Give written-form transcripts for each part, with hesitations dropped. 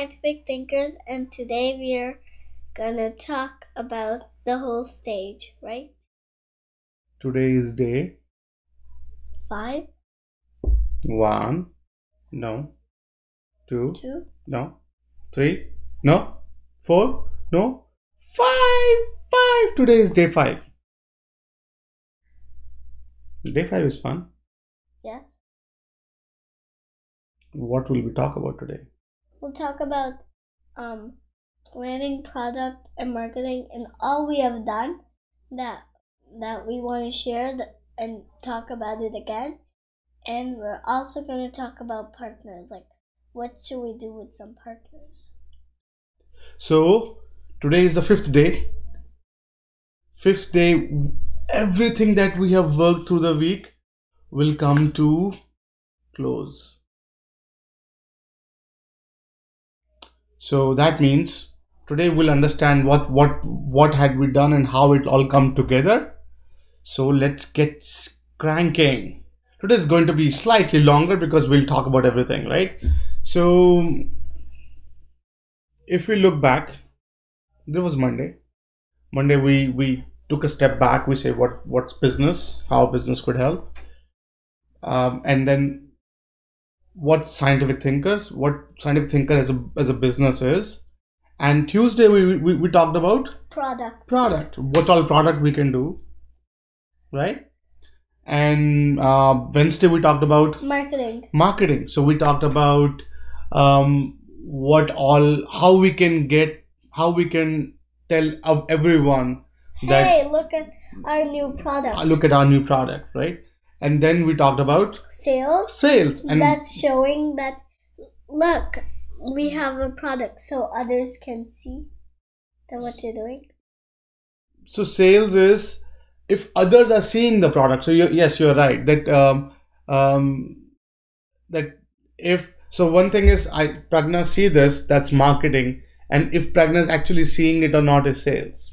scientific thinkers, and today we're gonna talk about the whole stage, right? Today is day 5, 1, no, 2, 2, no, 3, no, 4, no, 5. Today is day 5. Day 5 is fun. yes. What will we talk about today? We'll talk about planning, product, and marketing, and all we have done that we want to share and talk about it again. And we're also going to talk about partners, like what should we do with some partners. So today is the 5th day. 5th day, everything that we have worked through the week will come to close. So that means today we'll understand what had we done and how it all come together. So let's get cranking. Today is going to be slightly longer because we'll talk about everything, right? So if we look back, there was Monday. Monday we took a step back. We say what's business, how business could help, and then what scientific thinker as a business is. And Tuesday we talked about product, what all product we can do, right? And Wednesday we talked about marketing. So we talked about how we can tell everyone that, hey, look at our new product, right? And then we talked about sales, and that's showing that, look, we have a product so others can see that what you're doing. So sales is if others are seeing the product. So you're right that that if so one thing is Pragna see this, that's marketing, and if Pragna is actually seeing it or not is sales.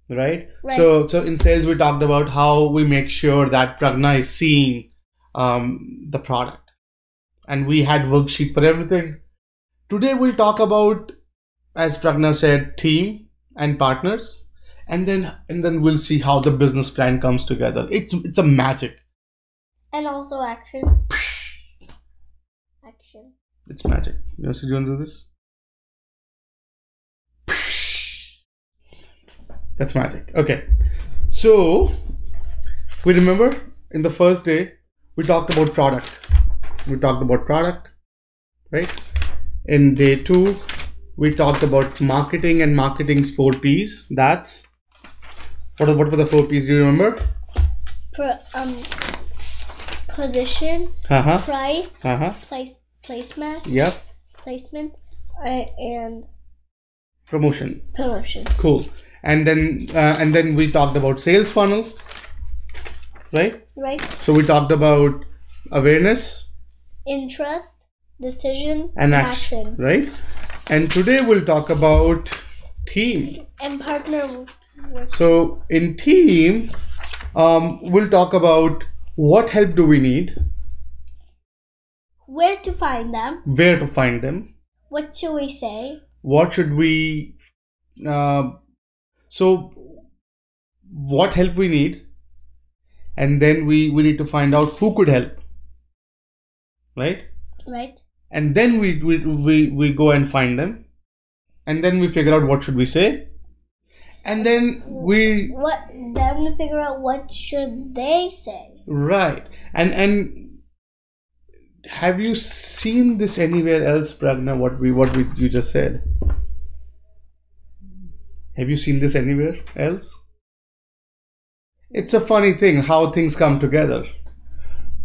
Right? So in sales we talked about how we make sure that Pragna is seeing the product, and we had worksheet for everything. Today we'll talk about, as Pragna said, team and partners, and then we'll see how the business plan comes together. It's a magic. And also action. It's magic. You want to do this? That's magic. Okay. So we remember in the first day we talked about product. Right? In day 2 we talked about marketing and marketing's 4 P's. That's what were the 4 P's? Do you remember? Position, price, placement. Yep. Placement and promotion. Cool. And then we talked about sales funnel, right? So we talked about awareness, interest, decision, and action, right? And today we'll talk about team and partner. So in team, we'll talk about what help do we need, where to find them, what should we say, what should we so what help we need, and then we need to find out who could help, right? And then we go and find them, and then we figure out what should we say, and then we figure out what should they say, right? And have you seen this anywhere else, Pragna? What you just said? Have you seen this anywhere else? It's a funny thing how things come together.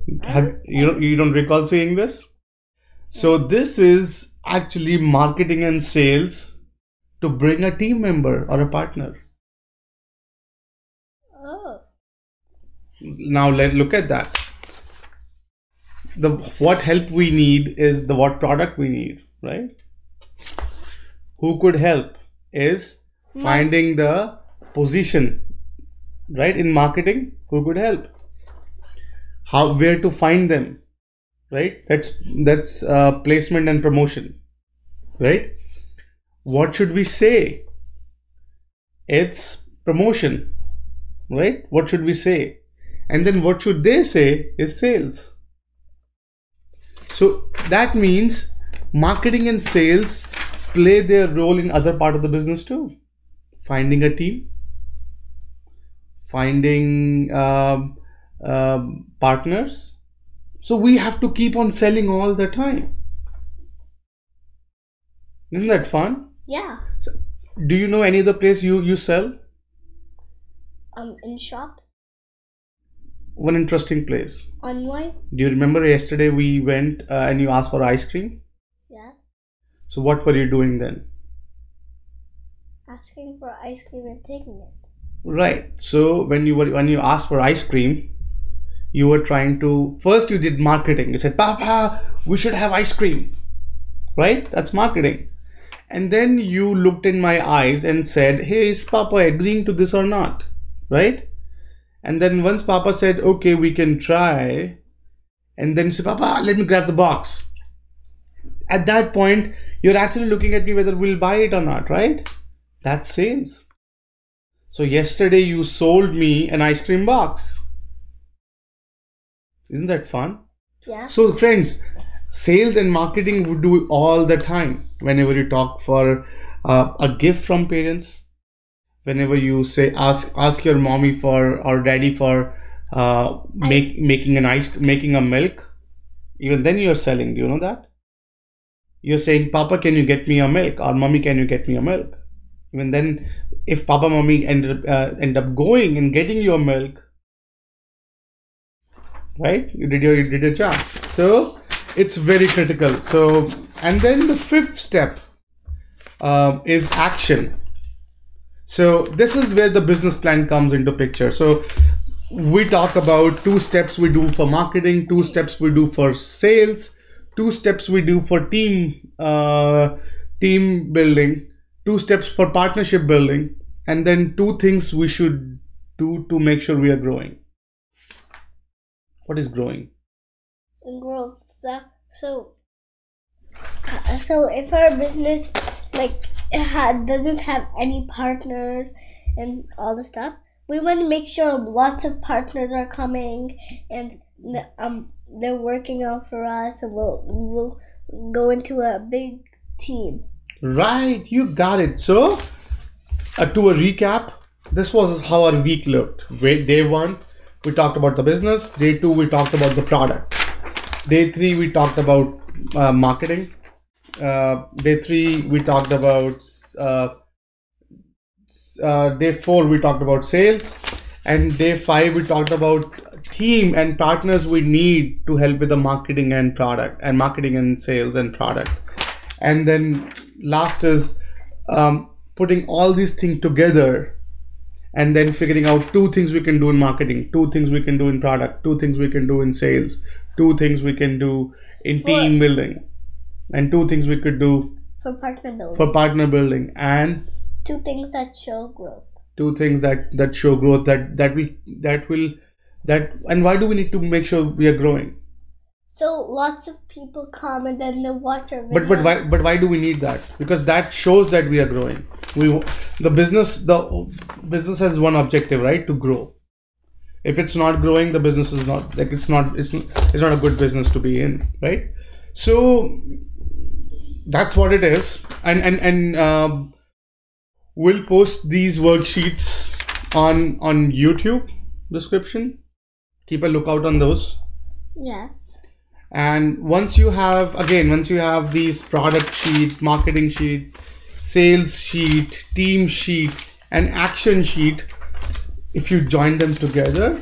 You don't recall seeing this? So this is actually marketing and sales to bring a team member or a partner. Oh. Now let's look at that. What help we need is the what product we need, right? Who could help is finding the position, right? In marketing, who could help? Where to find them, right? That's placement and promotion. right? What should we say? It's promotion, right? What should we say? And then what should they say is sales. So that means marketing and sales play their role in other part of the business too. Finding a team, finding partners. So we have to keep on selling all the time. Isn't that fun? Yeah. So, do you know any other place you sell? In shop. One interesting place. Online. Do you remember yesterday we went and you asked for ice cream? Yeah. So what were you doing then? Asking for ice cream and taking it. Right. So when you asked for ice cream, you were trying to first you did marketing. You said, "Papa, we should have ice cream." Right? That's marketing. And then you looked in my eyes and said, "Hey, is Papa agreeing to this or not?" Right? And then once Papa said, "Okay, we can try," and then you said, "Papa, let me grab the box." At that point, you're actually looking at me whether we'll buy it or not, right? That's sales. So yesterday you sold me an ice cream box. Isn't that fun? Yeah. So friends, sales and marketing would do all the time. Whenever you talk for a gift from parents, whenever you say ask your mommy for or daddy for making a milk, even then you're selling. Do you know that? You're saying, "Papa, can you get me a milk?" or "Mommy, can you get me a milk?" Even then, if Papa, Mommy end up going and getting your milk, right? You did your job. So it's very critical. So and then the fifth step is action. So this is where the business plan comes into picture. So we talk about 2 steps we do for marketing, 2 steps we do for sales, 2 steps we do for team building, 2 steps for partnership building, and then 2 things we should do to make sure we are growing. What is growing? Growth. So if our business doesn't have any partners and all the stuff, we want to make sure lots of partners are coming and they're working out for us, and we'll go into a big team. Right, you got it. So to a recap, this was how our week looked. Day 1, we talked about the business. Day 2, we talked about the product. Day 3, we talked about marketing. Day 3, we talked about day 4, we talked about sales, and day 5, we talked about team and partners we need to help with the marketing and product and marketing and sales and product. And then last is putting all these things together and then figuring out 2 things we can do in marketing, 2 things we can do in product, 2 things we can do in sales, 2 things we can do in team building, and 2 things we could do for partner building, and 2 things that show growth. 2 things that show growth and why do we need to make sure we are growing? So lots of people come and then they watch our videos. But why do we need that? Because that shows that we are growing. The business has one objective, right? To grow. If it's not growing, the business is not it's not a good business to be in, right? So that's what it is. And we'll post these worksheets on YouTube description. Keep a lookout on those. Yes. And once you have these product sheet, marketing sheet, sales sheet, team sheet, and action sheet, if you join them together,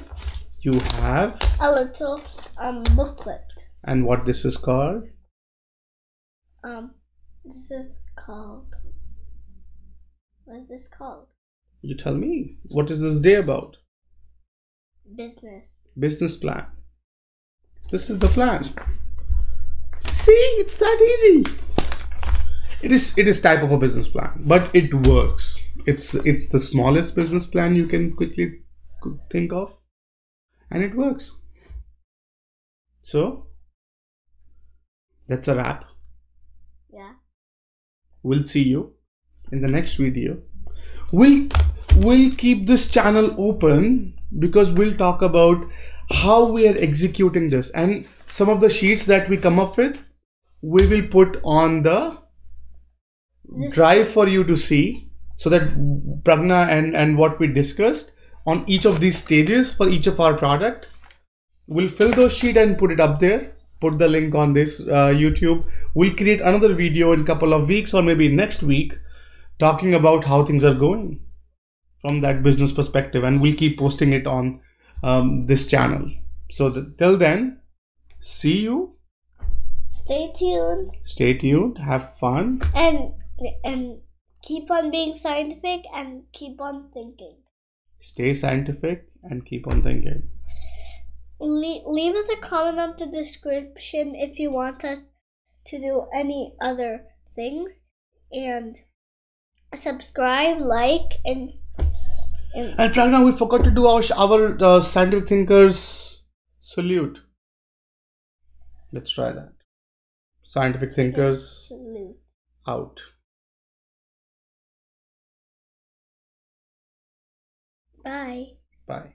you have a little booklet. And what this is called? This is called. What is this called? You tell me. What is this day about? Business plan. This is the plan. See, it's that easy. It is type of a business plan, but it works. It's the smallest business plan you can quickly think of, and it works. So that's a wrap. Yeah. We'll see you in the next video. We'll keep this channel open because we'll talk about how we are executing this, and some of the sheets that we come up with, we will put on the drive for you to see, so that Pragna and what we discussed on each of these stages for each of our product, we'll fill those sheet and put it up there. Put the link on this YouTube. We'll create another video in a couple of weeks or maybe next week talking about how things are going from that business perspective, and we'll keep posting it on this channel. So till then, see you. Stay tuned. Stay tuned. Have fun. And keep on being scientific and keep on thinking. Stay scientific and keep on thinking. Leave us a comment on the description if you want us to do any other things, and subscribe, like, and Pragna, we forgot to do our scientific thinkers salute. Let's try that. Scientific thinkers salute. Out. Bye. Bye.